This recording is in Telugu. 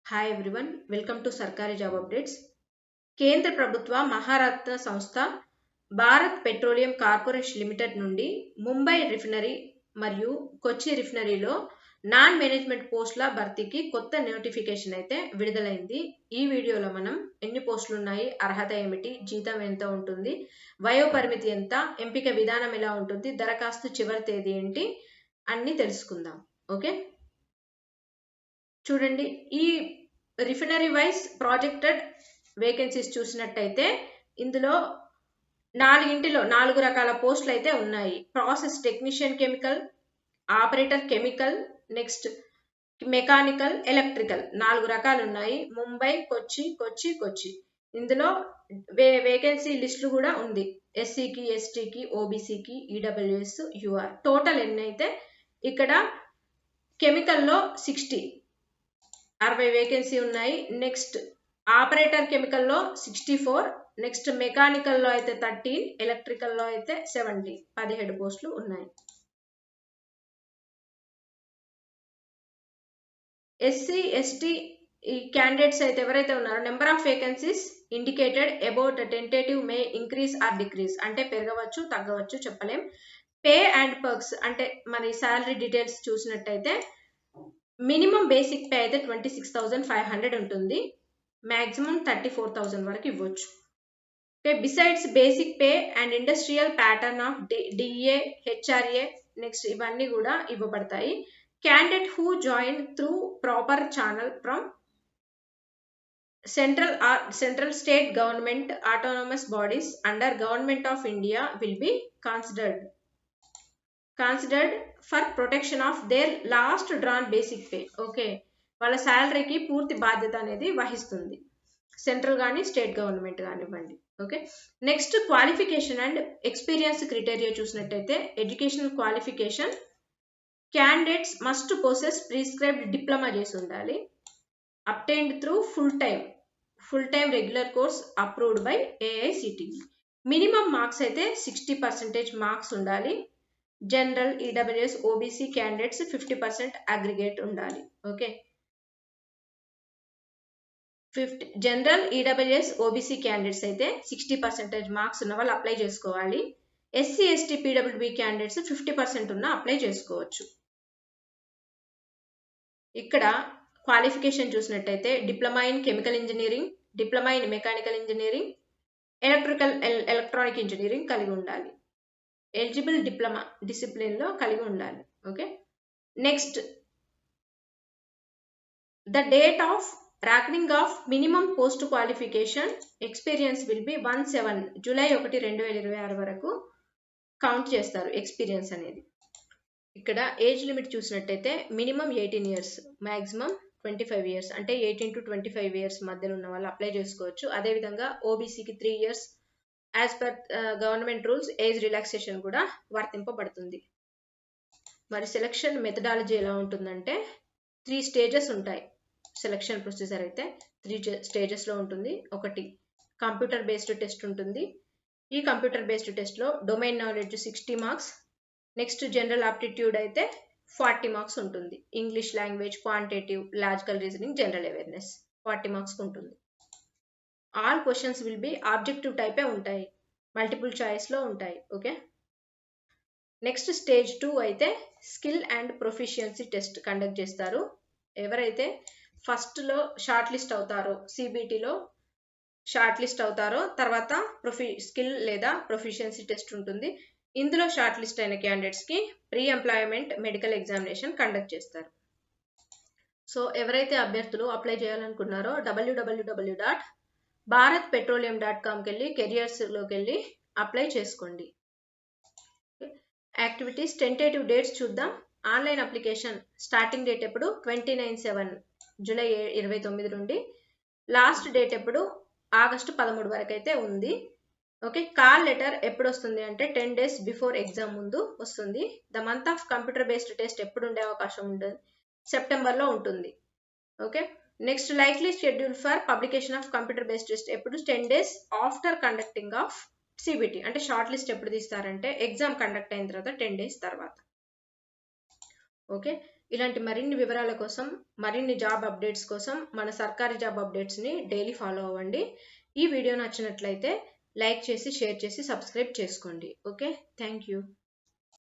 హాయ్ ఎవ్రీవన్, వెల్కమ్ టు సర్కారీ జాబ్ అప్డేట్స్. కేంద్ర ప్రభుత్వ మహారత్న సంస్థ భారత్ పెట్రోలియం కార్పొరేషన్ లిమిటెడ్ నుండి ముంబై రిఫైనరీ మరియు కొచ్చి రిఫైనరీలో నాన్ మేనేజ్మెంట్ పోస్టుల భర్తీకి కొత్త నోటిఫికేషన్ అయితే విడుదలైంది. ఈ వీడియోలో మనం ఎన్ని పోస్టులు ఉన్నాయి, అర్హత ఏమిటి, జీతం ఎంత ఉంటుంది, వయో పరిమితి ఎంత, ఎంపిక విధానం ఎలా ఉంటుంది, దరఖాస్తు చివరి తేదీ ఏంటి అన్ని తెలుసుకుందాం. ఓకే, చూడండి, ఈ రిఫైనరీ వైజ్ ప్రాజెక్టెడ్ వేకెన్సీస్ చూసినట్టయితే ఇందులో 4 రకాల పోస్టులు అయితే ఉన్నాయి. Process technician chemical, operator chemical, next mechanical, electrical 4 రకాలు ఉన్నాయి. ముంబై, కొచ్చి. ఇందులో వేకెన్సీ లిస్టులు కూడా ఉంది. ఎస్సీకి, ఎస్టీకి, ఓబీసీకి, ఈడబ్ల్యూఎస్, యూఆర్. టోటల్ ఎన్ని అయితే ఇక్కడ కెమికల్లో 60 వేకెన్సీ ఉన్నాయి. నెక్స్ట్ ఆపరేటర్ కెమికల్లో 64, నెక్స్ట్ మెకానికల్లో అయితే 13, ఎలక్ట్రికల్లో అయితే 70, 17 పోస్టులు ఉన్నాయి. ఎస్సీ, ఎస్టీ ఈ క్యాండిడేట్స్ అయితే ఎవరైతే ఉన్నారో number of vacancies indicated about tentative may increase or decrease, అంటే పెరగవచ్చు తగ్గవచ్చు చెప్పలేం. పే అండ్ పర్క్స్ అంటే మన శాలరీ డీటెయిల్స్ చూసినట్టయితే మినిమం బేసిక్ పే అయితే 26,500 ఉంటుంది. మ్యాక్సిమం 34,000 వరకు ఇవ్వచ్చు. Okay, besides basic pay and industrial pattern of DA, HRA next ఇవన్నీ కూడా ఇవ్వబడతాయి. Candidate who join through proper channel from central state government autonomous bodies under government of India will be considered for protection of their last drawn basic pay. Okay, వాళ్ళ శాలరీకి పూర్తి బాధ్యత అనేది వహిస్తుంది, సెంట్రల్ కానీ స్టేట్ గవర్నమెంట్ కానివ్వండి. Okay, next qualification and experience criteria చూసినట్టయితే educational qualification candidates must possess prescribed diploma చేసి ఉండాలి. Obtained through full time regular course approved by AICTE. Minimum marks అయితే 60% మార్క్స్ ఉండాలి. General, EWS, OBC candidates 50% aggregate ఉండాలి. Okay, general, EWS, OBC candidates అయితే 60% మార్క్స్ ఉన్న వాళ్ళు అప్లై చేసుకోవాలి. ఎస్సీ, ఎస్టీ, పీడబ్ల్యూబీ క్యాండిడేట్స్ 50% ఉన్న అప్లై చేసుకోవచ్చు. ఇక్కడ క్వాలిఫికేషన్ చూసినట్టయితే diploma in chemical engineering, diploma in mechanical engineering, electronic engineering కలిగి ఉండాలి. ఎలిజిబుల్ డిప్లొమా డిసిప్లిన్ లో కలిగి ఉండాలి. Okay, next the date of reckoning of minimum post qualification experience will be 17 July 1, 2026 వరకు కౌంట్ చేస్తారు ఎక్స్పీరియన్స్ అనేది. ఇక్కడ ఏజ్ లిమిట్ చూసినట్టయితే మినిమం 18 years, మ్యాక్సిమం 25 years, అంటే 18 to 25 years మధ్యలో ఉన్న వాళ్ళు అప్లై చేసుకోవచ్చు. అదేవిధంగా ఓబీసీకి 3 years as per government rules age relaxation కూడా వర్తింపబడుతుంది. మరి సెలక్షన్ మెథడాలజీ ఎలా ఉంటుందంటే 3 stages ఉంటాయి. సెలక్షన్ ప్రొసీజర్ అయితే 3 stagesలో ఉంటుంది. ఒకటి కంప్యూటర్ బేస్డ్ టెస్ట్ ఉంటుంది. ఈ కంప్యూటర్ బేస్డ్ టెస్ట్లో domain knowledge 60 marks, next general aptitude అయితే 40 మార్క్స్ ఉంటుంది. English language, quantitative, logical reasoning, general awareness 40 marks ఉంటుంది. All questions will be objective టైపే ఉంటాయి, మల్టిపుల్ చాయిస్లో ఉంటాయి. ఓకే, నెక్స్ట్ స్టేజ్ 2 అయితే skill and proficiency test conduct చేస్తారు. ఎవరైతే ఫస్ట్లో షార్ట్ లిస్ట్ అవుతారో, సిబిటిలో షార్ట్ లిస్ట్ అవుతారో తర్వాత స్కిల్ లేదా ప్రొఫిషియన్సీ టెస్ట్ ఉంటుంది. ఇందులో షార్ట్ లిస్ట్ అయిన క్యాండిడేట్స్కి pre employment medical examination conduct చేస్తారు. సో ఎవరైతే అభ్యర్థులు అప్లై చేయాలనుకున్నారో www.bharatpetroleum.comకి వెళ్ళి కెరియర్స్లోకి వెళ్ళి అప్లై చేసుకోండి. యాక్టివిటీస్ టెంటేటివ్ డేట్స్ చూద్దాం. ఆన్లైన్ అప్లికేషన్ స్టార్టింగ్ డేట్ ఎప్పుడు 29/7 జూలై 29 నుండి, లాస్ట్ డేట్ ఎప్పుడు ఆగస్టు 13 వరకు అయితే ఉంది. ఓకే, కాల్ లెటర్ ఎప్పుడు వస్తుంది అంటే 10 days బిఫోర్ ఎగ్జామ్ ముందు వస్తుంది. The month of computer based test ఎప్పుడు ఉండే అవకాశం ఉంటుంది, సెప్టెంబర్లో ఉంటుంది. Okay, next likely schedule for publication of computer based test ఎప్పుడు 10 days after conducting of CBT, అంటే షార్ట్ లిస్ట్ ఎప్పుడు తీస్తారంటే ఎగ్జామ్ కండక్ట్ అయిన తర్వాత 10 days తర్వాత. ఓకే, ఇలాంటి మరిన్ని వివరాల కోసం, మరిన్ని జాబ్ అప్డేట్స్ కోసం మన సర్కారీ జాబ్ అప్డేట్స్ని డైలీ ఫాలో అవ్వండి. ఈ వీడియో నచ్చినట్లయితే లైక్ చేసి, షేర్ చేసి, సబ్స్క్రైబ్ చేసుకోండి. Okay, thank you.